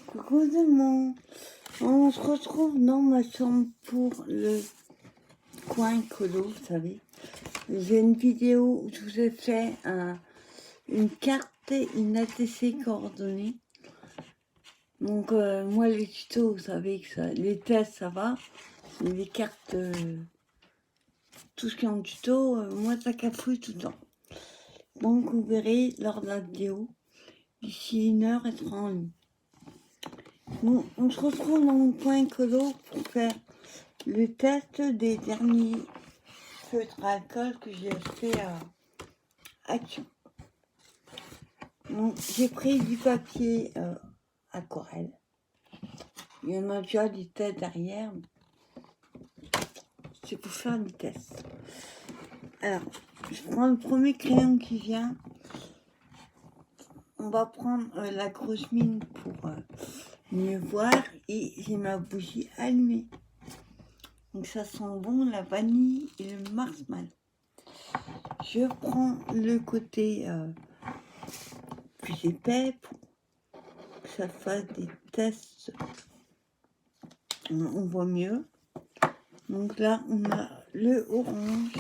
Coucou tout le monde. On se retrouve dans ma chambre pour le coin colo, vous savez. J'ai une vidéo où je vous ai fait une carte et une ATC coordonnée. Donc moi les tutos, vous savez que ça, les tests ça va, mais les cartes, tout ce qui est en tuto, moi ça cafouille tout le temps. Donc vous verrez lors de la vidéo, d'ici 1 heure, elle sera en ligne. Bon, on se retrouve dans mon coin colo pour faire le test des derniers feutres à alcool que j'ai acheté à Action. Donc j'ai pris du papier aquarelle. Il y en a déjà des tests derrière. C'est pour faire des tests. Alors, je prends le premier crayon qui vient. On va prendre la grosse mine pour mieux voir. Et j'ai ma bougie allumée. Donc ça sent bon la vanille et le marshmallow. Je prends le côté plus épais pour que ça fasse des tests. On voit mieux. Donc là, on a le orange.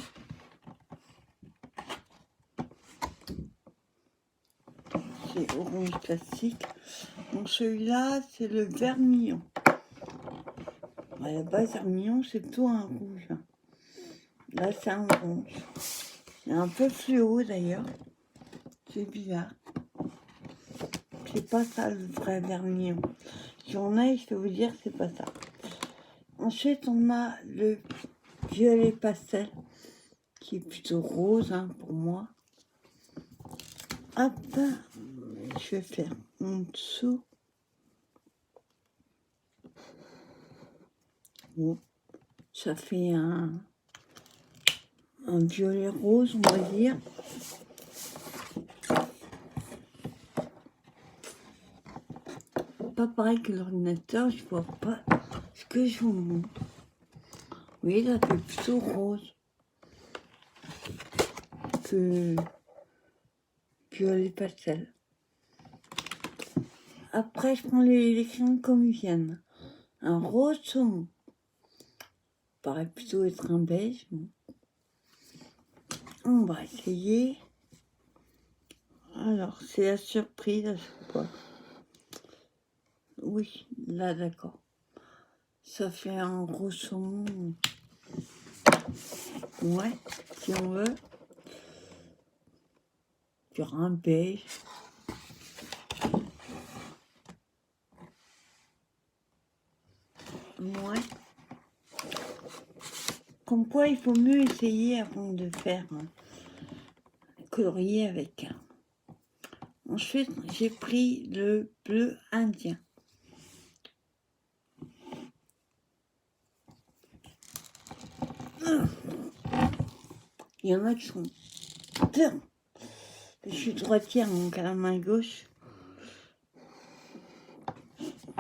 C'est orange classique. Donc celui-là, c'est le vermillon. À la base, vermillon, c'est plutôt un rouge. Là, c'est un orange. C'est un peu fluo d'ailleurs. C'est bizarre. C'est pas ça le vrai vermillon. Si on a, je peux vous dire, c'est pas ça. Ensuite, on a le violet pastel, qui est plutôt rose pour moi. Hop, je vais faire en dessous. Bon, ça fait un violet rose, on va dire. Pas pareil que l'ordinateur, je vois pas ce que je vous montre. Oui, ça fait plutôt rose que violet pastel. Après, je prends les crayons comme ils viennent. Un rose saumon. Paraît plutôt être un beige. On va essayer. Alors, c'est la surprise à chaque fois. Oui, là, d'accord. Ça fait un rose saumon. Ouais, si on veut. Sur un beige. Ouais. Comme quoi, il faut mieux essayer avant de faire colorier avec. Ensuite, j'ai pris le bleu indien. Il y en a qui sont... Je suis droitière, donc à la main gauche.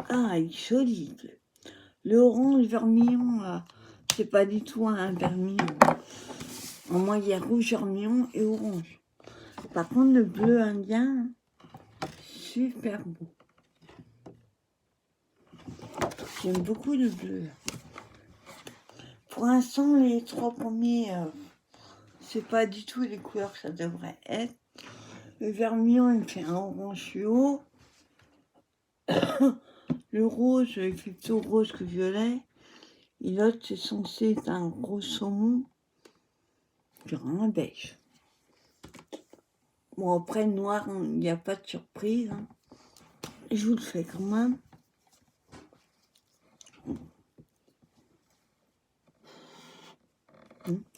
Ah, il est joli. Le orange vermillon, là, c'est pas du tout un vermillon. En moi, il y a rouge, vermillon et orange. Par contre, le bleu indien, super beau. J'aime beaucoup le bleu. Pour l'instant, les 3 premiers, c'est pas du tout les couleurs que ça devrait être. Le vermillon, il fait un orange fluo. Le rose, il fait plutôt rose que violet. Et l'autre, c'est censé être un gros saumon. Sur un beige. Bon, après, noir, il n'y a pas de surprise. Je vous le fais quand même.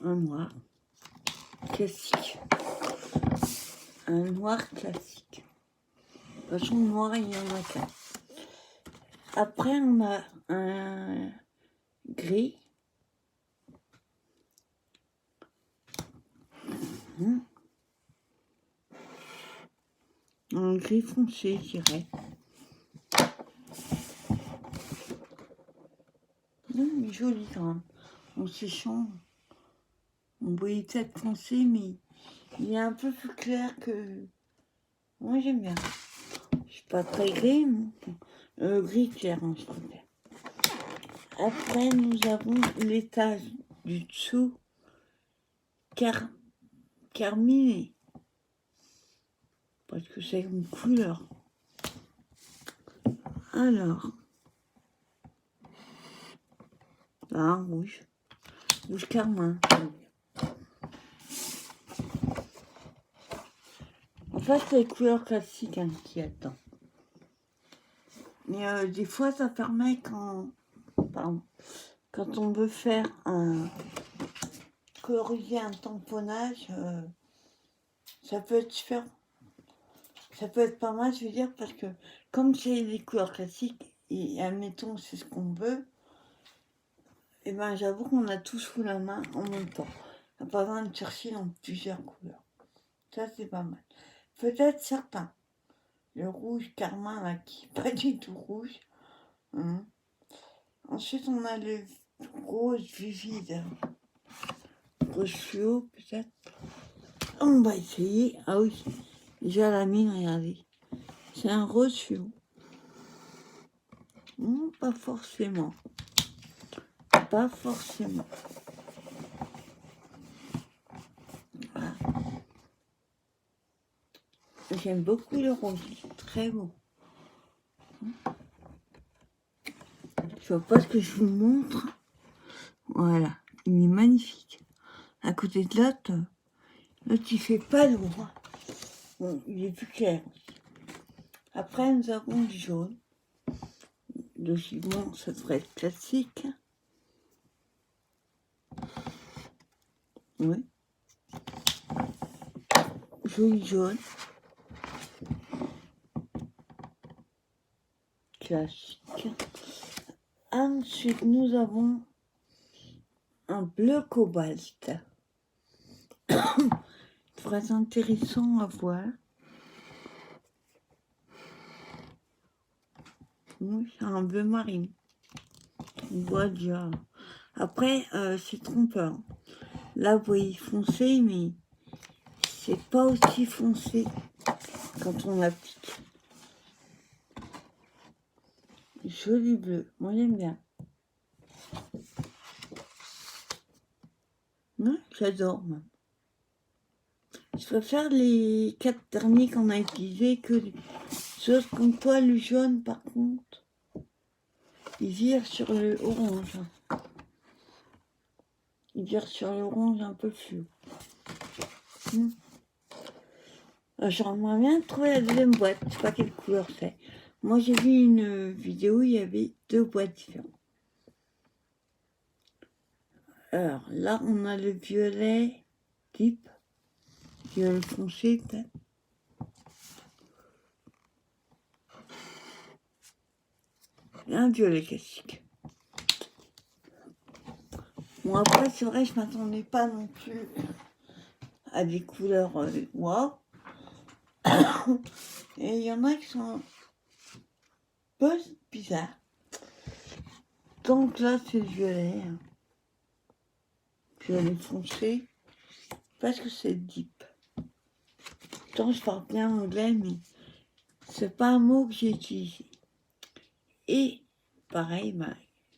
Un noir classique. Un noir classique. De toute façon, noir, il y en a qu'un. Après, on a un gris. Un gris foncé, je dirais. Il est joli quand même. En séchant, on voyait peut-être foncé, mais il est un peu plus clair que... Moi, j'aime bien. Je suis pas très gris, Gris clair, hein, je préfère. Après, nous avons l'étage du dessous, carminé. Parce que c'est une couleur. Alors, là, un rouge. Rouge carmin. En fait, c'est les couleurs classiques hein, qui attendent. Mais des fois, ça permet quand on veut faire coloriser un tamponnage, ça peut être super. Ça peut être pas mal, je veux dire, parce que comme c'est les couleurs classiques, et admettons, c'est ce qu'on veut, et ben j'avoue qu'on a tout sous la main en même temps. On n'a pas besoin de chercher dans plusieurs couleurs. Ça, c'est pas mal. Peut-être certains. Le rouge carmin, là, qui n'est pas du tout rouge. Hein. Ensuite, on a le rose vivide. Rose fluo, peut-être. On va essayer. Ah oui, déjà la mine, regardez. C'est un rose fluo. Non, pas forcément. Pas forcément. Voilà. J'aime beaucoup le rose. Très beau. Je vois pas ce que je vous montre. Voilà. Il est magnifique. À côté de l'autre il fait pas lourd. Bon, il est plus clair. Après, nous avons du jaune. Logiquement, ça devrait être classique. Oui. Joli jaune. Classique. Ensuite, nous avons un bleu cobalt. Très intéressant à voir. Oui, c'est un bleu marine. On voit déjà. Après, c'est trompeur. Là, vous voyez foncé, mais c'est pas aussi foncé quand on applique. Joli bleu, moi j'aime bien. Ouais, j'adore. Je préfère les 4 derniers qu'on a utilisés que les choses comme toi, le jaune par contre. Il vire sur le orange. Il vire sur l'orange un peu fluo. J'aimerais bien trouver la deuxième boîte. Je sais pas quelle couleur c'est. Moi j'ai vu une vidéo, il y avait 2 boîtes différentes. Alors là on a le violet type. Violet foncé peut-être. Et un violet classique. Bon après c'est vrai je m'attendais pas non plus à des couleurs waouh. Et il y en a qui sont un peu bizarres. Donc là c'est le violet. Violet foncé. Parce que c'est deep. Pourtant je parle bien anglais mais c'est pas un mot que j'ai utilisé. Et pareil,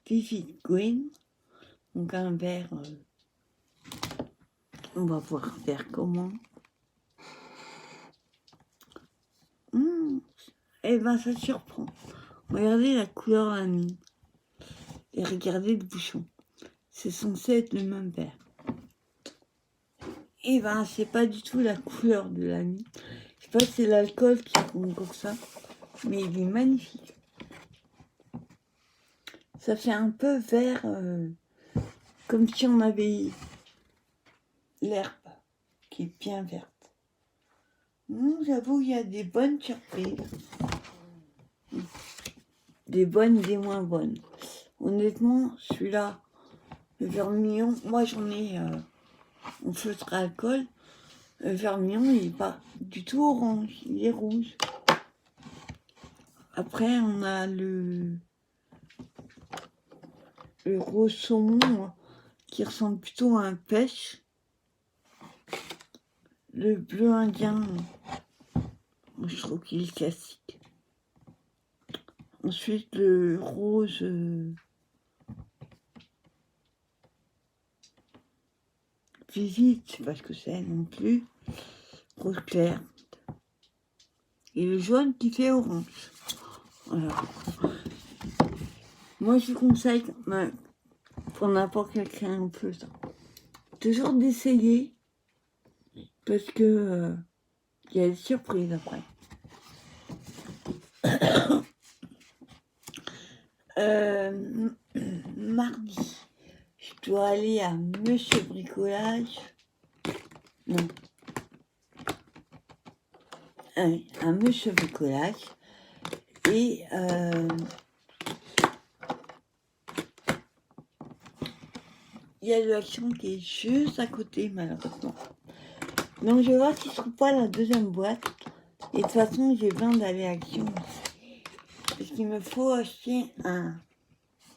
Vivid Green. Donc un vert. On va voir vert comment. Eh ben ça surprend. Regardez la couleur de la mine. Et regardez le bouchon. C'est censé être le même vert. Eh ben c'est pas du tout la couleur de la mine. Je sais pas si c'est l'alcool qui compte comme ça. Mais il est magnifique. Ça fait un peu vert. Comme si on avait l'herbe qui est bien verte. J'avoue, il y a des bonnes surprises. Des bonnes et des moins bonnes. Honnêtement, celui-là, le vermillon, moi j'en ai en feutre à alcool. Le vermillon, il n'est pas du tout orange, il est rouge. Après, on a le rose saumon qui ressemble plutôt à un pêche. Le bleu indien, je trouve qu'il est classique. Ensuite, le rose visite, je sais pas ce que c'est non plus. Rose clair. Et le jaune qui fait orange. Voilà. Moi, je vous conseille, pour n'importe quel crayon peu ça, toujours d'essayer, parce que il y a des surprises après. Mardi, je dois aller à Monsieur Bricolage. Non. Ah oui, à Monsieur Bricolage. Et il y a de l'action qui est juste à côté, malheureusement. Donc, je vais voir si je trouve pas la deuxième boîte. Et de toute façon, j'ai besoin d'aller à Action aussi. Parce qu'il me faut acheter un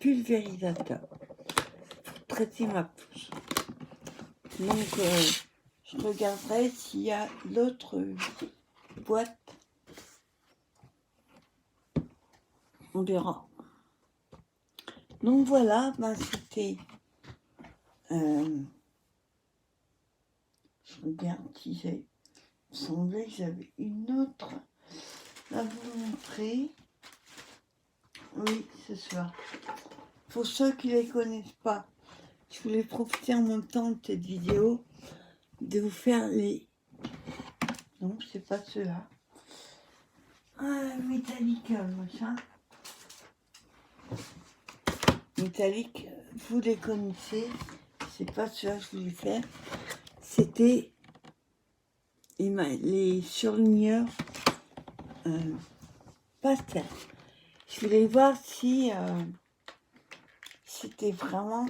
pulvérisateur pour traiter ma pousse. Donc, je regarderai s'il y a d'autres boîtes. On verra. Donc voilà, c'était... je regarde si j'ai... Il me semblait que j'avais une autre à vous montrer. Oui, c'est ça. Pour ceux qui ne les connaissent pas, je voulais profiter en même temps de cette vidéo de vous faire les... Non, c'est pas ceux-là. Métallique, machin. Métallique, vous les connaissez. C'est pas ceux-là que je voulais faire. C'était les surligneurs pastel. Je voulais voir si c'était vraiment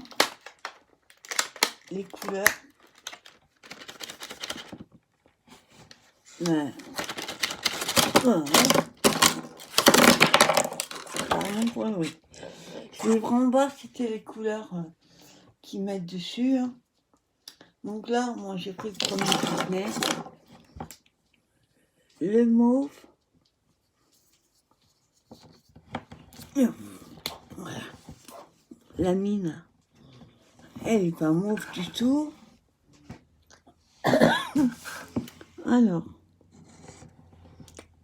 les couleurs. Ouais. Voilà. Oui. Je voulais vraiment voir si c'était les couleurs qu'ils mettent dessus. Hein. Donc là, moi j'ai pris le premier qui venait. Le mauve. Voilà. La mine, elle est pas mauve du tout. Alors,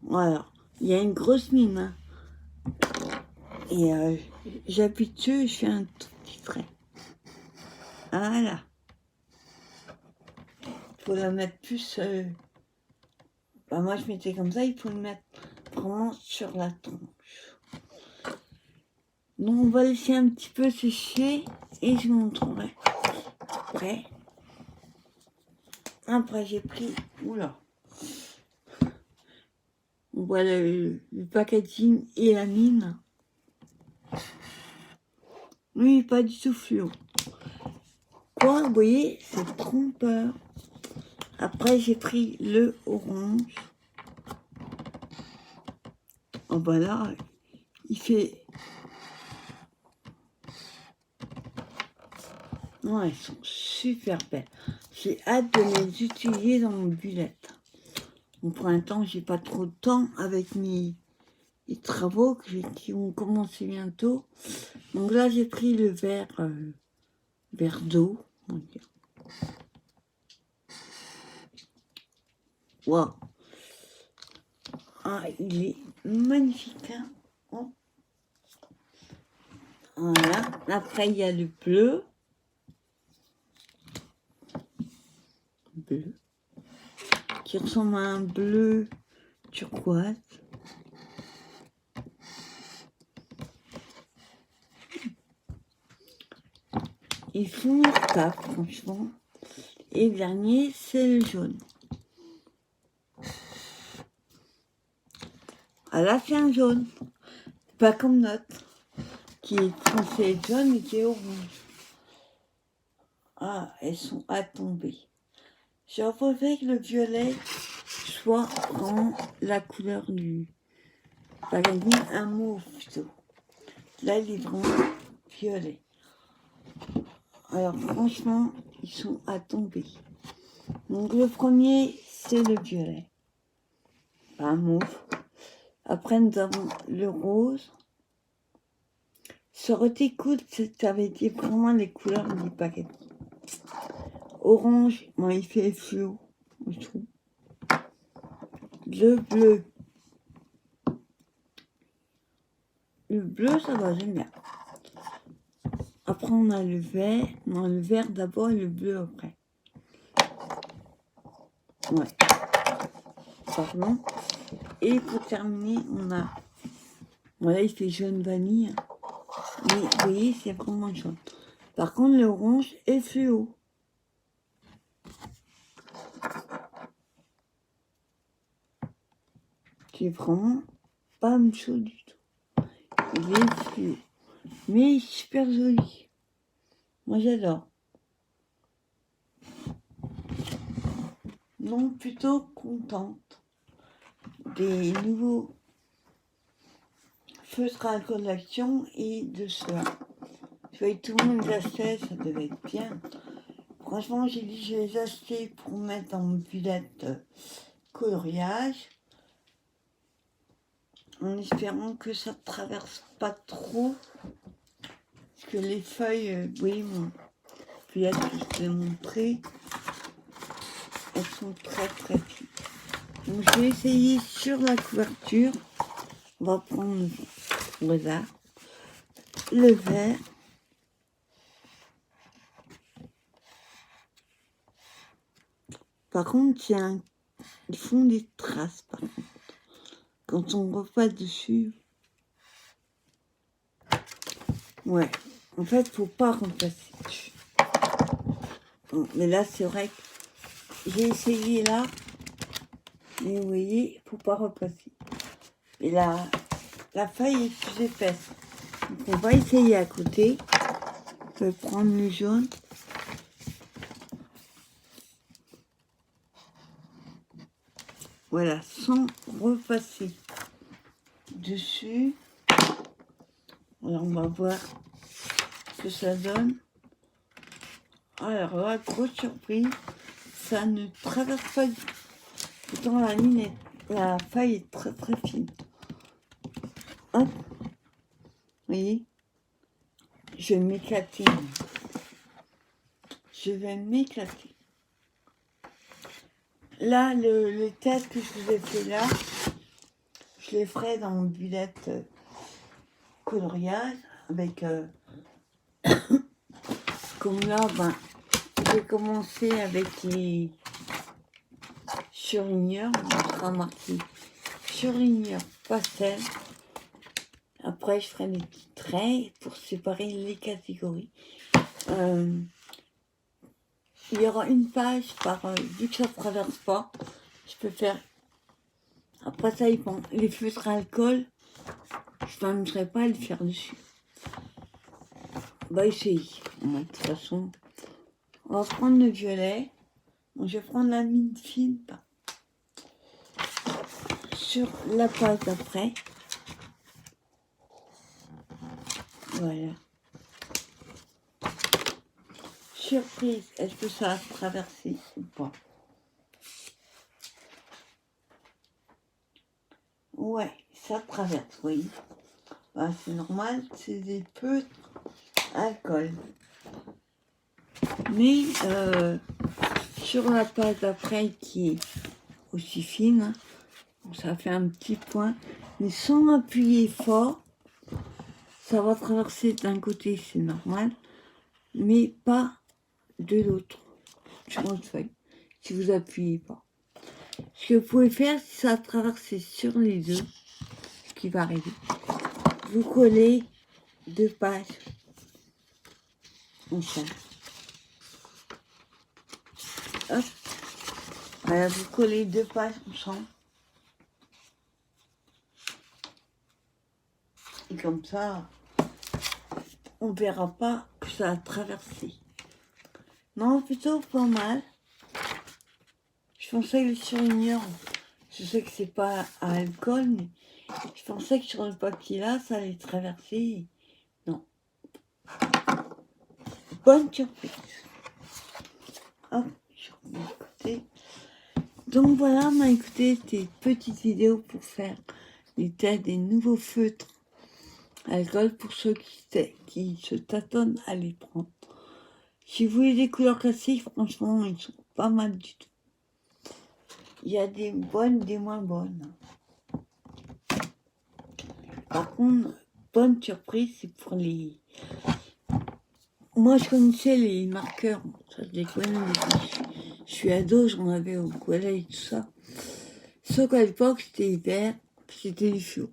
voilà. Il y a une grosse mine. Hein. Et j'appuie dessus et je fais un tout petit trait. Voilà. Il faut la mettre plus... moi je mettais comme ça, il faut le mettre vraiment sur la tronche. Donc on va laisser un petit peu sécher et je vous montrerai après. Après j'ai pris... Oula. On voit le packaging et la mine. Oui, pas du tout fluo. Quoi, vous voyez, c'est trompeur. Après, j'ai pris le orange. Oh bah là, il fait... Non, elles sont super belles. J'ai hâte de les utiliser dans mon bullette. Bon, pour l'instant, j'ai pas trop de temps avec les travaux qui vont commencer bientôt. Donc là, j'ai pris le verre d'eau. Waouh! Ah, il est magnifique. Hein? Oh. Voilà. Après, il y a le bleu. Bleu. Qui ressemble à un bleu turquoise. Ils font leur taf, franchement. Et le dernier, c'est le jaune. Ah là, c'est un jaune. Pas comme notre, qui est censé être jaune et qui est orange. Ah, elles sont à tomber. J'aurais préféré que le violet soit vraiment la couleur du packaging, un mauve plutôt. Là, il est vraiment violet. Alors, franchement, ils sont à tomber. Donc, le premier, c'est le violet. Pas un mauve. Après, nous avons le rose. Ça aurait été cool si ça avait été vraiment les couleurs du paquet. Orange, moi il fait fluo, je trouve. Le bleu. Le bleu, ça va, j'aime bien. Après, on a le vert. Non, le vert d'abord et le bleu après. Ouais. Pardon. Et pour terminer, on a... Voilà, il fait jaune vanille. Mais vous voyez, c'est vraiment jaune. Par contre, l'orange est fluo. C'est vraiment pas même chose du tout. Il est fluo. Mais il est super joli. Moi, j'adore. Non, plutôt contente des nouveaux feutres à collection et de cela. Je voyais tout le monde les acheter, ça devait être bien. Franchement, j'ai dit je vais les acheter pour mettre dans mon bullette coloriage, en espérant que ça ne traverse pas trop, parce que les feuilles, oui, mon bullette que je vous ai montré, elles sont très très fines. Donc je vais essayer sur la couverture. On va prendre voilà, le vert. Par contre, ils font des traces, par contre. Quand on repasse dessus, ouais. En fait, faut pas repasser dessus. Bon, mais là, c'est vrai que j'ai essayé là, mais vous voyez, faut pas repasser. Et là, la feuille est plus épaisse. Donc, on va essayer à côté. Je vais prendre le jaune. Voilà, sans repasser dessus. Alors, on va voir ce que ça donne. Alors là, grosse surprise, ça ne traverse pas du tout. Pourtant, la feuille est très très fine. Hop, vous voyez, je vais m'éclater. Je vais m'éclater. Là, le test que je vous ai fait là, je les ferai dans mon bullette coloriage avec comme là, ben, j'ai commencé avec les surligneurs, on sera marqué surligneur pastel. Après, je ferai des petits traits pour séparer les catégories. Il y aura une page par, vu que ça ne traverse pas, je peux faire. Après, ça dépend. Les feutres à alcool, je n'amuserai pas à le faire dessus. On va essayer. De toute façon, on va prendre le violet. Bon, je vais prendre la mine fine sur la page d'après. Voilà. Surprise, est-ce que ça a traversé ou pas? Ouais, ça traverse, oui. Bah, c'est normal, c'est des feutres à alcool. Mais sur la page d'après qui est aussi fine, hein, ça fait un petit point, mais sans appuyer fort, ça va traverser d'un côté, c'est normal, mais pas de l'autre, sur une feuille, si vous appuyez pas. Ce que vous pouvez faire, si ça a traversé sur les deux, ce qui va arriver, vous collez 2 pages ensemble. Hop. Voilà, vous collez 2 pages ensemble. Et comme ça, on verra pas que ça a traversé. Non, plutôt pas mal. Je pensais que le surligneur, je sais que c'est pas à alcool, mais je pensais que sur le papier là, ça allait traverser. Non. Bonne surprise. Hop, je remets de côté. Donc voilà, on a écouté ces petites vidéos pour faire des tests des nouveaux feutres alcool pour ceux qui se tâtonnent à les prendre. Si vous voulez des couleurs classiques, franchement, ils sont pas mal du tout. Il y a des bonnes, des moins bonnes. Par contre, bonne surprise, c'est pour les... Moi, je connaissais les marqueurs. Ça, je les connais depuis. Je suis ado, j'en avais au collège, tout ça. Sauf qu'à l'époque, c'était vert, c'était les fluos.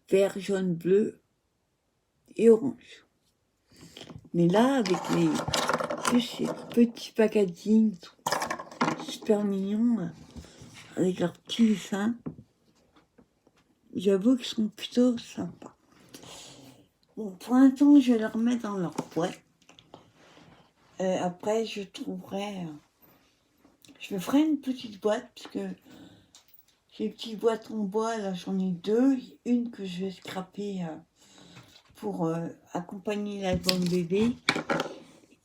Vert, jaune, bleu et orange. Mais là, avec ces petits packaging super mignons, avec leurs petits dessins, j'avoue qu'ils sont plutôt sympas. Bon, pour l'instant, je vais les remettre dans leur boîte. Après, je me ferai une petite boîte, parce que j'ai une petite boîte en bois, là j'en ai deux. Une que je vais scraper pour accompagner l'album bébé.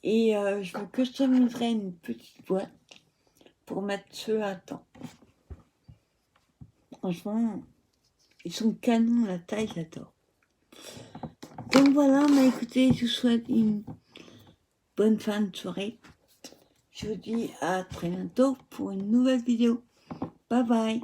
Et je me customiserai une petite boîte pour mettre ceux à temps. Franchement, ils sont canons, la taille, j'adore. Donc voilà, écoutez, je vous souhaite une bonne fin de soirée. Je vous dis à très bientôt pour une nouvelle vidéo. Bye bye.